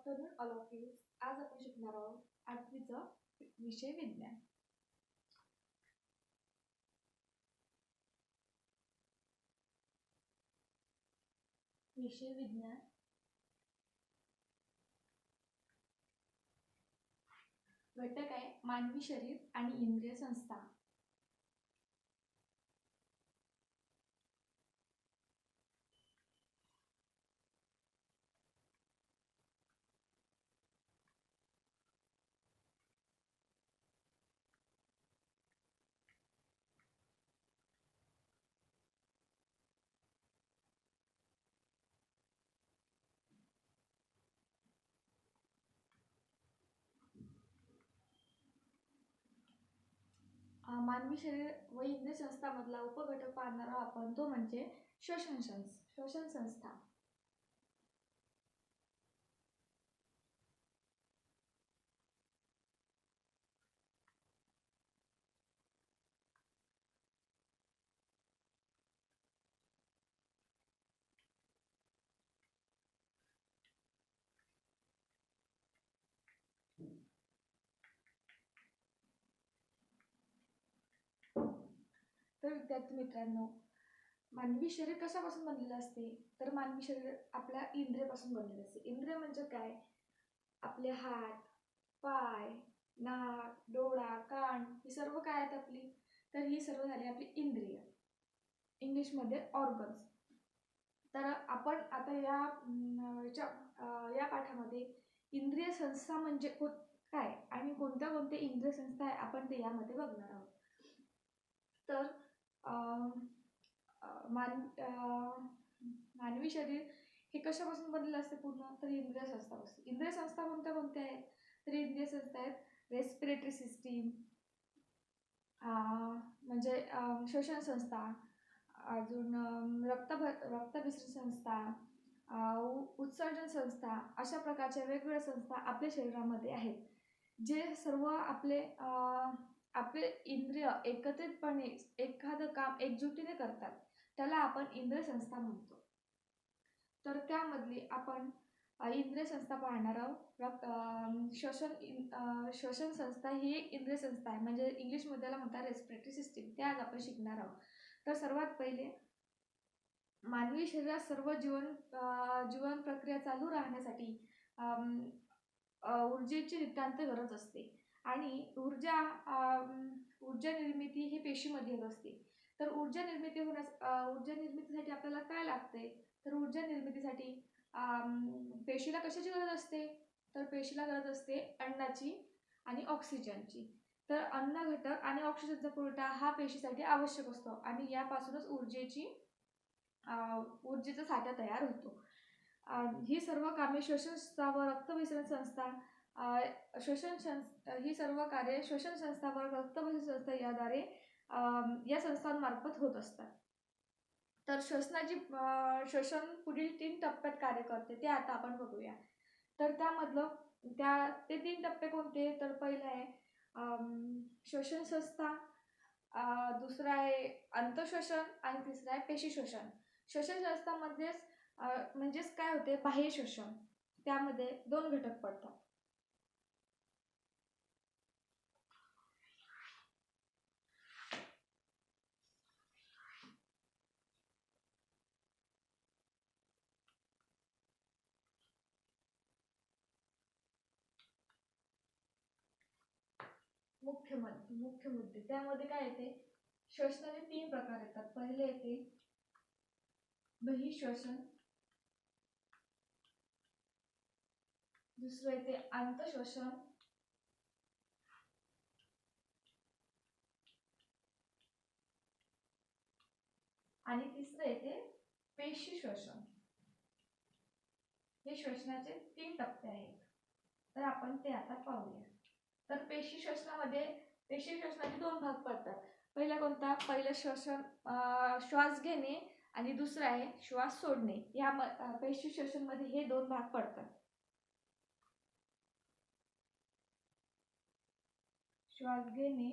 Afternoon all of you. आज आपण शिकणार आहोत 8वीचा विषय विज्ञान. विषय विज्ञान घटक आहे मानवी शरीर आणि इंद्रिय संस्था. मानवी शरीर व इंद्रिय संस्थामधला उपघटक पाहणार आहोत आपण, तो म्हणजे श्वसन संस्था. तर विद्यार्थी मित्रांनो, मानवी शरीर कशापासून बनलेलं असते? तर मानवी शरीर आपल्या इंद्रियापासून बनलेलं असते. इंद्रिय म्हणजे काय? आपले हात, पाय, नाक, डोळा, कान ही सर्व काय आहेत आपली? तर ही सर्व झाली आपली इंद्रिय, इंग्लिशमध्ये ऑर्गन्स. तर आपण आता या पाठामध्ये इंद्रिय संस्था म्हणजे काय आणि कोणत्या कोणत्या इंद्रिय संस्था आहे आपण ते यामध्ये बघणार आहोत. तर मानवी शरीर हे कशापासून बनलेलं असते पूर्ण? तर इंद्रिय संस्थापासून. इंद्रिय संस्था कोणत्या कोणत्या आहेत? तर इंद्रिय संस्था आहेत रेस्पिरेटरी सिस्टीम, म्हणजे श्वसन संस्था, अजून रक्तभिसरण संस्था, उत्सर्जन संस्था, अशा प्रकारच्या वेगवेगळ्या संस्था आपल्या शरीरामध्ये आहेत. जे सर्व आपले इंद्रिय एकत्रितपणे एखादं काम एकजुटीने करतात, त्याला आपण इंद्रिय संस्था म्हणतो. तर त्यामधली आपण इंद्रिय संस्था पाहणार आहोत. श्वसन संस्था ही एक इंद्रिय संस्था आहे, म्हणजे इंग्लिशमध्ये त्याला म्हणतात रेस्पिरेटरी सिस्टीम. ते आज आपण शिकणार आहोत. तर सर्वात पहिले मानवी शरीरात सर्व जीवन प्रक्रिया चालू राहण्यासाठी ऊर्जेची नितांत गरज असते आणि ऊर्जा निर्मिती ही पेशीमध्ये होत असते. तर ऊर्जा निर्मितीसाठी आपल्याला काय लागते? तर ऊर्जा निर्मितीसाठी पेशीला कशाची गरज असते? तर पेशीला गरज असते अन्नाची आणि ऑक्सिजनची. तर अन्न घटक आणि ऑक्सिजनचा पुरवठा हा पेशीसाठी आवश्यक असतो आणि यापासूनच ऊर्जेचा साठा तयार होतो. ही सर्व कामे श्वसन संस्था व रक्तभिसरण संस्था ही सर्व कार्य श्वसन संस्था व रक्तभिसरण संस्था याद्वारे या संस्थांमार्फत होत असतात. तर श्वसन पुढील 3 टप्प्यात कार्य करते, ते आता आपण बघूया. तर त्यामधलं ते 3 टप्पे कोणते? तर पहिलं आहे श्वसन संस्था, दुसरं आहे अंतःश्वसन आणि तिसरं आहे पेशी श्वसन. श्वसन संस्थांमध्येच म्हणजेच काय होते? बाह्य श्वसन. त्यामध्ये 2 घटक पडतात. मुख्य मुद्दे त्यामध्ये काय येते? श्वसनाचे 3 प्रकार येतात. पहिले येते बहिःश्वसन, दुसरं येते अंतःश्वसन आणि तिसरं येते पेशी श्वसन. हे श्वसनाचे 3 टप्पे आहेत. तर आपण ते आता पाहूया. तर पेशी श्वसनाचे 2 भाग पडतात. पहिला कोणता? पहिलं श्वास घेणे आणि दुसरं आहे श्वास सोडणे. या पेशी श्वसन मध्ये हे 2 भाग पडतात. श्वास घेणे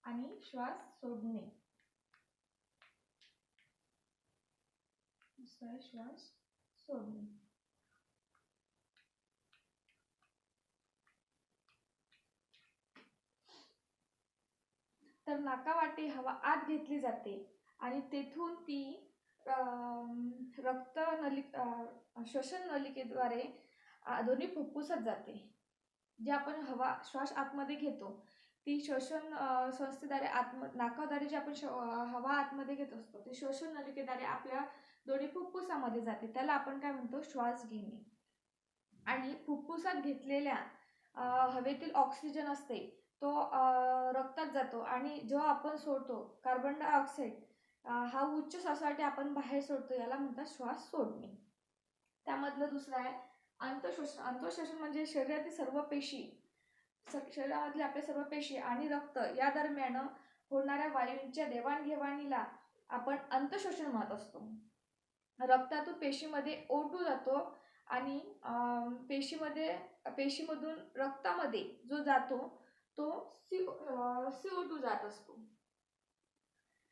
आणि श्वास सोडणे. दुसरा श्वास सोडणे. तर नाकावाटे हवा आत घेतली जाते आणि तेथून ती श्वसन नलिकेद्वारे दोन्ही फुफ्फुसात जाते. जे आपण हवा श्वास आतमध्ये घेतो ती श्वसन संस्थेद्वारे नाकाद्वारे जे आपण हवा आतमध्ये घेत असतो ती श्वसन नलिकेद्वारे आपल्या दोन्ही फुफ्फुसामध्ये जाते. त्याला आपण काय म्हणतो, श्वास घेणे. आणि फुफ्फुसात घेतलेल्या हवेतील ऑक्सिजन असते तो रक्तात जातो आणि जेव्हा आपण सोडतो कार्बन डायऑक्साईड हा उच्च श्वासासाठी आपण बाहेर सोडतो, याला म्हणतात श्वास सोडणे. त्यामधलं दुसरं आहे अंतःश्वसन. अंतःश्वसन म्हणजे शरीरातील सर्व पेशी, शरीरामधल्या आपल्या सर्व पेशी आणि रक्त या दरम्यान होणाऱ्या वायूंच्या देवाणघेवाणीला आपण अंतःश्वसन म्हणत असतो. रक्तातून पेशीमध्ये O2 जातो आणि पेशीमधून रक्तामध्ये जो जातो तो CO2 जात असतो.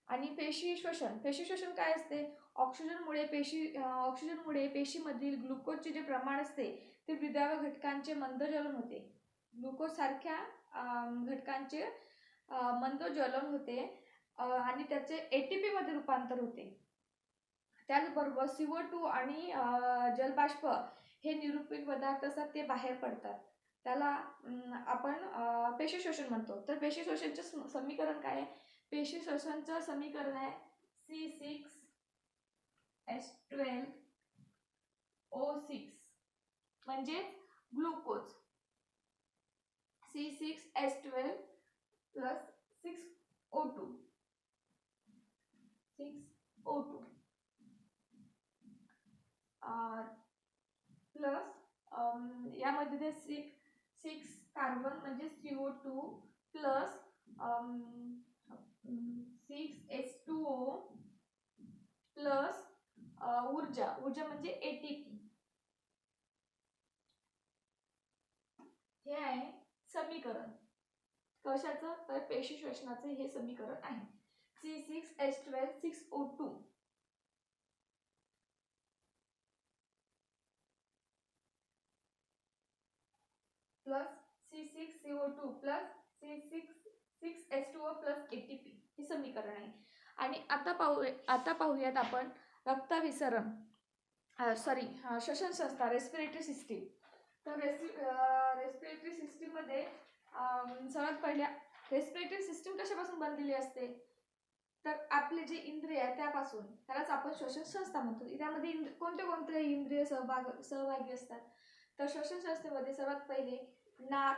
आणि पेशी श्वसन काय असते, ऑक्सिजनमुळे पेशीमधील ग्लुकोजचे जे प्रमाण असते ते विद्राव्य घटकांचे मंदज्वलन होते. ग्लुकोज सारख्या घटकांचे मंदज्वलन होते आणि त्याचे ATP मध्ये रूपांतर होते. त्याचबरोबर CO2 आणि जलबाष्प हे निरुपीन पदार्थ असतात ते बाहेर पडतात, त्याला आपण पेशी श्वसन म्हणतो. तर पेशी श्वसनचे समीकरण काय आहे, पेशी श्वसनचं समीकरण आहे C6H12O6 म्हणजे glucose. C6H12 plus 6O2 plus यामध्ये ते 6 कार्बन म्हणजे CO2 प्लस 6H2O प्लस ऊर्जा म्हणजे ATP. हे आहे समीकरण कशाचं, तर पेशी श्वसनाचे हे समीकरण आहे. C6H12 6O2 plus C6CO2 plus C6H2O plus ATP हे समीकरण आहे. आणि आता पाहूयात आपण रक्ताभिसरण श्वसन संस्था रेस्पिरेटरी सिस्टीम. तर रेस्पिरेटरी सिस्टीम मध्ये सर्वात पहिल्या रेस्पिरेटरी सिस्टीम कशापासून बनलेली असते, तर आपले जे इंद्रिय आहे त्यापासून, त्यालाच आपण श्वसन संस्था म्हणतो. त्यामध्ये कोणते इंद्रिय सहभागी असतात, तर श्वसन संस्थेमध्ये सर्वात पहिले नाक,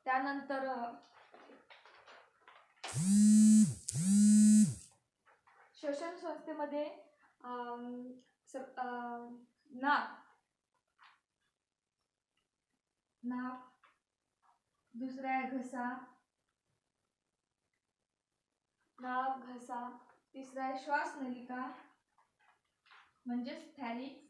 त्यानंतर श्वसन संस्थेमध्ये नाक, दुसरा आहे घसा, तिसरा आहे श्वास नलिका म्हणजेच फॅरिक्स,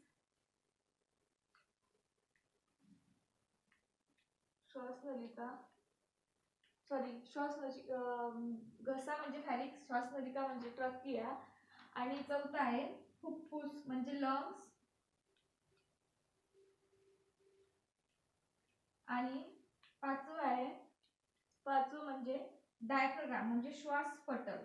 घसा म्हणजे फॅरिक्स, श्वास नलिका म्हणजे ट्रकिया, आणि चौथा आहे फुफ्फुस म्हणजे लंग्स, आणि पाचवं म्हणजे डायफ्राम म्हणजे श्वासपटल.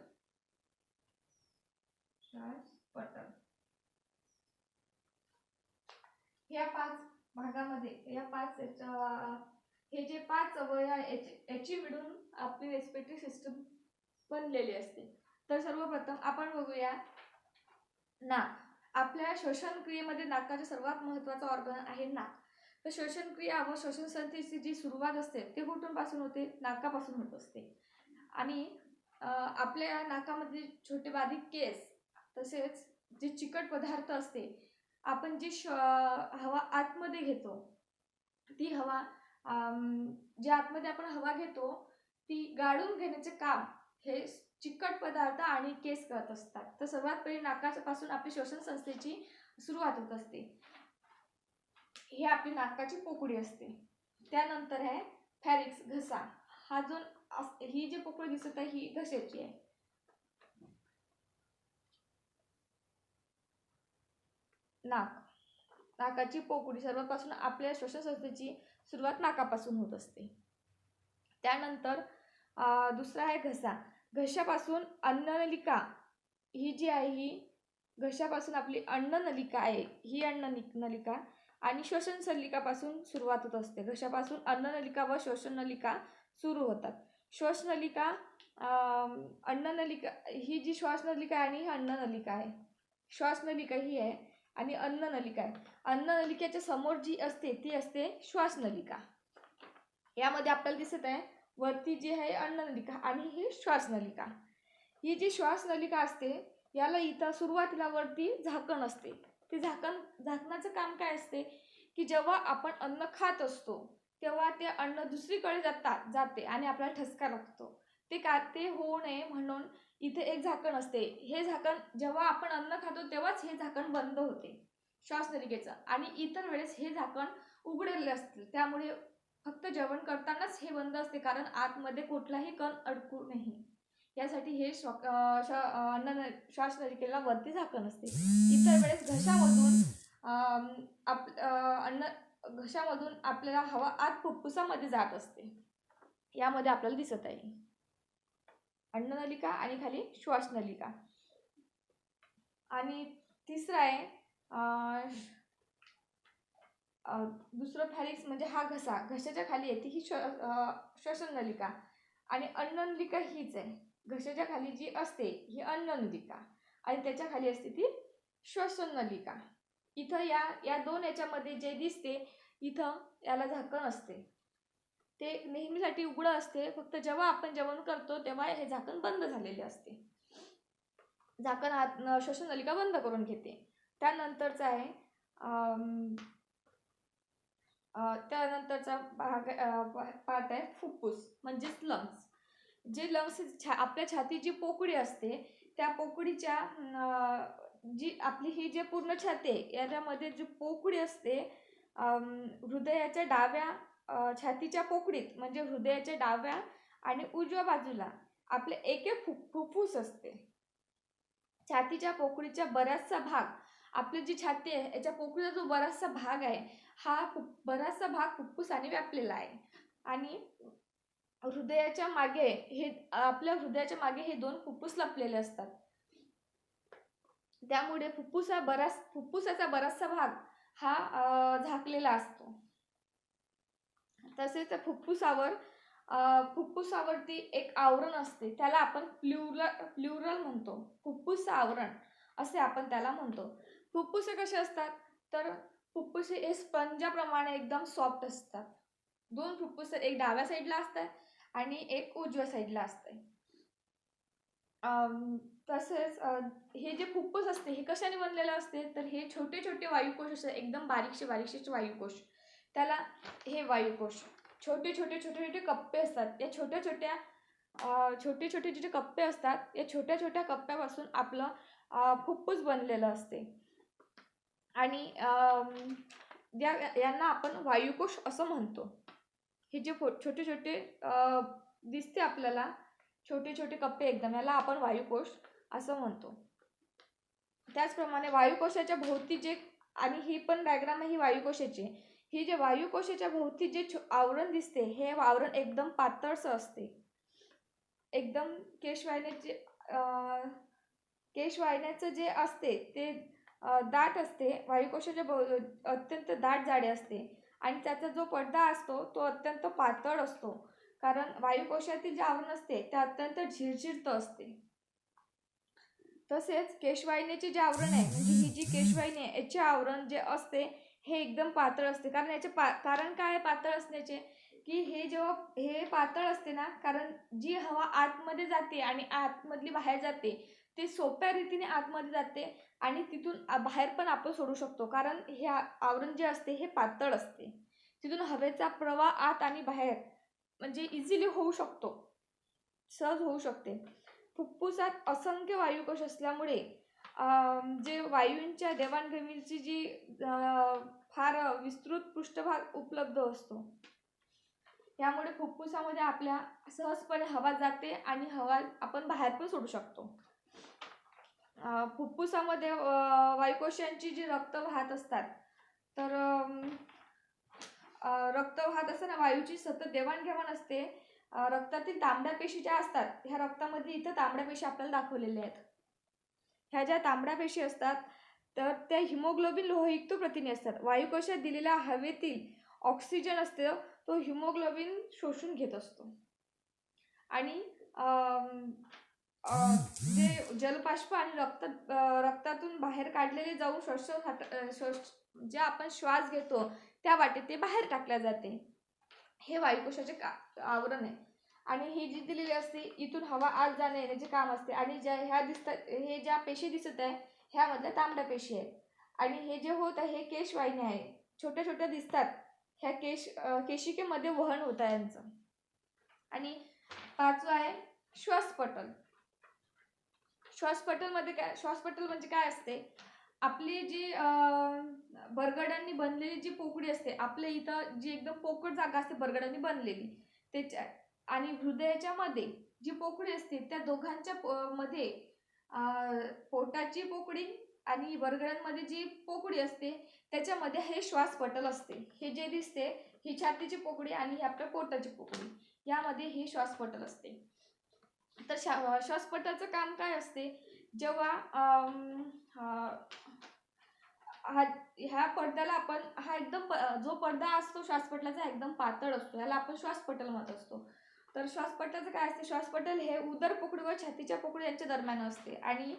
या 5 भागामध्ये हे जे 5 अवयव याची मिळून आपली रेस्पिरेटरी सिस्टम बनलेली असते. तर सर्वप्रथम आपण बघूया नाक. आपल्या श्वसन क्रियेमध्ये नाकाचा सर्वात महत्त्वाचा ऑर्गन आहे नाक. तर श्वसन क्रिया व श्वसन संस्थेची जी सुरुवात असते ते कुठून पासून होते, नाकापासून होत असते. आणि आपल्या नाकामध्ये छोटे बारीक केस तसेच जे चिकट पदार्थ असते, आपण जी हवा आतमध्ये घेतो ती हवा जी आतमध्ये आपण हवा घेतो ती गाळून घेण्याचे काम हे चिकट पदार्थ आणि केस करत असतात. तर सर्वात पहिले नाकापासून आपली श्वसन संस्थेची सुरुवात होत असते. ही आपली नाकाची पोकळी असते. त्यानंतर आहे फॅरिक्स घसा. ही जी पोकळी दिसत आहे ही घशाची आहे. नाकाची पोकळी सर्वपासून आपल्या श्वसन संस्थेची सुरुवात नाकापासून होत असते. त्यानंतर दुसरा आहे घसा. घशापासून अन्ननलिका ही जी आहे ही घशापासून आपली अन्ननलिका आहे, ही अन्ननलिका आणि श्वसन नलिकापासून सुरुवात होत असते. घशापासून अन्ननलिका व श्वसन नलिका सुरू होतात. श्वासनलिका, अन्ननलिका, ही जी श्वासनलिका आहे आणि ही अन्ननलिका आहे. श्वासनलिका ही आहे आणि अन्ननलिका आहे. अन्ननलिकेच्या समोर जी असते ती असते श्वासनलिका. यामध्ये आपल्याला दिसत आहे वरती जी आहे अन्ननलिका आणि ही श्वासनलिका. ही जी श्वासनलिका असते याला इथं सुरुवातीला वरती झाकण असते. ते झाकणाचं काम काय असते की जेव्हा आपण अन्न खात असतो तेव्हा ते अन्न दुसरीकडे जाते आणि आपल्याला ठसका लागतो. ते होऊ नये म्हणून इथे एक झाकण असते. हे झाकण जेव्हा आपण अन्न खातो तेव्हाच हे झाकण बंद होते श्वासनलिकेचं, आणि इतर वेळेस हे झाकण उघडलेले असते. त्यामुळे फक्त जेवण करतानाच हे बंद असते, कारण आतमध्ये कुठलाही कण अडकू नये यासाठी हे श्वासनलिकेला वरती झाकण असते. इतर वेळेस घशामधून आपल्याला हवा आत फुफ्फुसामध्ये जात असते. यामध्ये आपल्याला दिसत आहे अन्ननलिका आणि खाली श्वासनलिका. आणि तिसरा आहे दुसरं फॅरिक्स, म्हणजे हा घशाच्या खाली येते ही श्वसन नलिका, आणि अन्ननलिका हीच आहे. घशाच्या खाली जी असते ही अन्ननलिका आणि त्याच्या खाली असते ती श्वसन नलिका. इथं या दोन याच्यामध्ये जे दिसते इथं याला झाकण असते. ते नेहमीसाठी उघडं असते, फक्त जेव्हा आपण जेवण करतो तेव्हा हे झाकण बंद झालेले असते. झाकण श्वसन नलिका बंद करून घेते. त्यानंतरचा पार्ट आहे फुफ्फुस म्हणजेच लंग्स. जे लंग्स आपल्या छातीची पोकळी असते त्या पोकळीच्या जी आपली ही जे पूर्ण छाती आहे याच्यामध्ये जी पोकळी असते हृदयाच्या डाव्या छातीच्या पोकळीत, म्हणजे हृदयाच्या डाव्या आणि उजव्या बाजूला आपले एक फुफ्फुस असते. छातीच्या पोकळीचा बराचसा भाग, आपली जी छाती आहे याच्या पोकळीचा जो बराचसा भाग आहे हा बराचसा भाग फुफ्फुसाने व्यापलेला आहे. आणि हृदयाच्या मागे आपल्या हृदयाच्या मागे हे दोन फुफ्फुस लपलेले असतात. त्यामुळे फुफ्फुसाचा बराचसा भाग हा झाकलेला असतो. तसेच फुफ्फुसावरती एक आवरण असते, त्याला आपण प्ल्युरल म्हणतो. फुफ्फुस आवरण असे आपण त्याला म्हणतो. फुफ्फुसे कसे असतात तर फुफ्फुसे हे स्पंजाप्रमाणे एकदम सॉफ्ट असतात. दोन फुफ्फुस, एक डाव्या साईडला असतात आणि एक उजव्या साईडला असते. तसेच हे जे फुफ्फुस असते हे कशाने बनलेलं असते तर हे छोटे छोटे वायुकोश असतात, एकदम बारीकशे वायुकोश. त्याला हे वायुकोश छोटे छोटे कप्पे असतात. या छोटे छोटे जे कप्पे असतात या छोट्या कप्प्यापासून आपलं फुफ्फुस बनलेलं असते. आणि यांना आपण वायुकोश असं म्हणतो. हे जे छोटे छोटे दिसते आपल्याला छोटे छोटे कप्पे एकदम, याला आपण वायुकोश असं म्हणतो. त्याचप्रमाणे वायुकोशाच्या भोवती जे, आणि ही पण डायग्राम आहे ही वायुकोशाची, ही जे वायुकोशाच्या भोवती जे आवरण दिसते हे आवरण एकदम पातळसं असते. एकदम केशवाहिन्याचं जे असते ते दाट असते. वायुकोशाच्या अत्यंत दाट जाडी असते आणि त्याचा जो पडदा असतो तो अत्यंत पातळ असतो, कारण वायुकोशातील जे आवरण असते ते अत्यंत झिरझिरतं असते. तसेच केशवाहिनीचे जे आवरण आहे, म्हणजे ही जी केशवाहिनी आहे याचे आवरण जे असते हे एकदम पातळ असते. कारण याचे कारण काय पातळ असण्याचे की हे पातळ असते ना, कारण जी हवा आतमध्ये जाते आणि आतमधली बाहेर जाते ते सोप्या रीतीने आतमध्ये जाते आणि तिथून बाहेर पण आपण सोडू शकतो, कारण हे आवरण जे असते हे पातळ असते. तिथून हवेचा प्रवाह आत आणि बाहेर म्हणजे इझिली होऊ शकतो, सहज होऊ शकते. फुफ्फुसात असंख्य वायुकोश असल्यामुळे जे वायूंच्या देवाणघेवाणीची जी फार विस्तृत पृष्ठभाग उपलब्ध असतो. यामुळे फुफ्फुसामध्ये आपल्या सहजपणे हवा जाते आणि हवा आपण बाहेर पण सोडू शकतो. फुफ्फुसामध्ये वायुकोशांची जी रक्त वाहत असतात, तर रक्त वाहत असताना वायूची सतत देवाणघेवाण असते रक्तातील तांबड्या पेशी ज्या असतात, ह्या रक्तामध्ये इथं तांबड्या पेशी आपल्याला दाखवलेल्या आहेत. ह्या ज्या तांबड्या पेशी असतात तर त्या हिमोग्लोबिन लोहयुक्त प्रथिने असतात. वायुकोशात दिलेल्या हवेतील ऑक्सिजन असतो तो हिमोग्लोबिन शोषून घेत असतो. आणि जे जलबाष्प आणि रक्तातून बाहेर काढलेले जाऊन जे आपण श्वास घेतो त्या वाटेत ते बाहेर टाकल्या जाते. हे वायुकोशाचे आवरण आहे. आणि ही जी दिलेली असते इथून हवा आत जाणे येण्याचे काम असते. आणि हे ज्या पेशी दिसत आहे ह्यामधल्या तांबड्या पेशी आहेत. आणि हे जे होत आहे हे केशवाहिन्या आहे, छोट्या छोट्या दिसतात. ह्या केशिकेमध्ये वहन होत आहे यांचं. आणि 5वा आहे श्वासपटल. श्वासपटल म्हणजे काय असते, आपली जी बरगड्यांनी बनलेली जी पोकळी असते, आपल्या इथं जी एकदम पोकळ जागा असते बरगड्यांनी बनलेली त्याच्या आणि हृदयाच्या मध्ये जी पोकळी असते त्या दोघांच्या मध्ये पोटाची पोकळी आणि बरगड्यांमध्ये जी पोकळी असते त्याच्यामध्ये हे श्वासपटल असते. हे जे दिसते ही छातीची पोकळी आणि ही आपल्या पोटाची पोकळी, यामध्ये हे श्वासपटल असते. तर श्वासपटलाचं काम काय असते, जेव्हा ह्या पडद्याला आपण एकदम जो पडदा असतो श्वासपटलाचा एकदम पातळ असतो, याला आपण श्वासपटल म्हणत असतो. तर श्वासपटलाचं काय असते, श्वासपटल हे उदर पोकळी व छातीच्या पोकळी यांच्या दरम्यान असते. आणि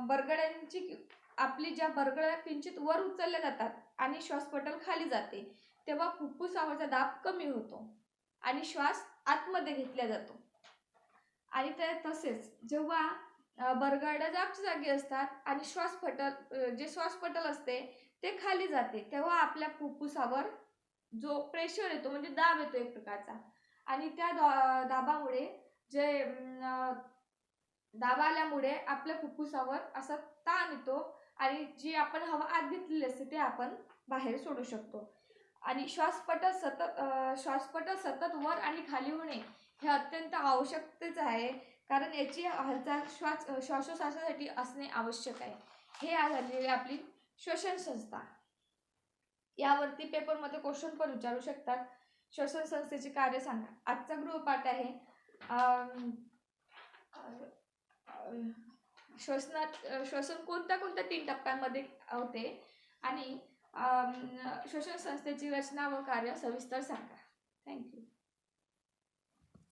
बरगड्यांची आपली ज्या बरगड्या किंचित वर उचलल्या जातात आणि श्वासपटल खाली जाते तेव्हा फुफ्फुसावरचा दाब कमी होतो आणि श्वास आतमध्ये घेतला जातो. आणि तसेच जेव्हा बरगड्या जागच्या जागी असतात आणि श्वासपटल असते ते खाली जाते तेव्हा आपल्या फुफ्फुसावर जो प्रेशर येतो म्हणजे दाब येतो एक प्रकारचा. आणि त्या दाबामुळे दाब आल्यामुळे आपल्या फुफ्फुसावर असा ताण येतो आणि जी आपण हवा आत घेतलेली असते ते आपण बाहेर सोडू शकतो. आणि श्वासपटल सतत वर आणि खाली होणे हे अत्यंत आवश्यकतेच आहे, कारण याची हालचाल श्वासोच्छवासासाठी असणे आवश्यक आहे. हे झालेली आपली श्वसन संस्था. यावरती पेपरमध्ये क्वेश्चन पण विचारू शकतात. श्वसन संस्थेचे कार्य सांगा. आजचा गृहपाठ आहे श्वसन कोणत्या 3 टप्प्यांमध्ये होते आणि श्वसन संस्थेची रचना व कार्य सविस्तर सांगा. थँक्यू.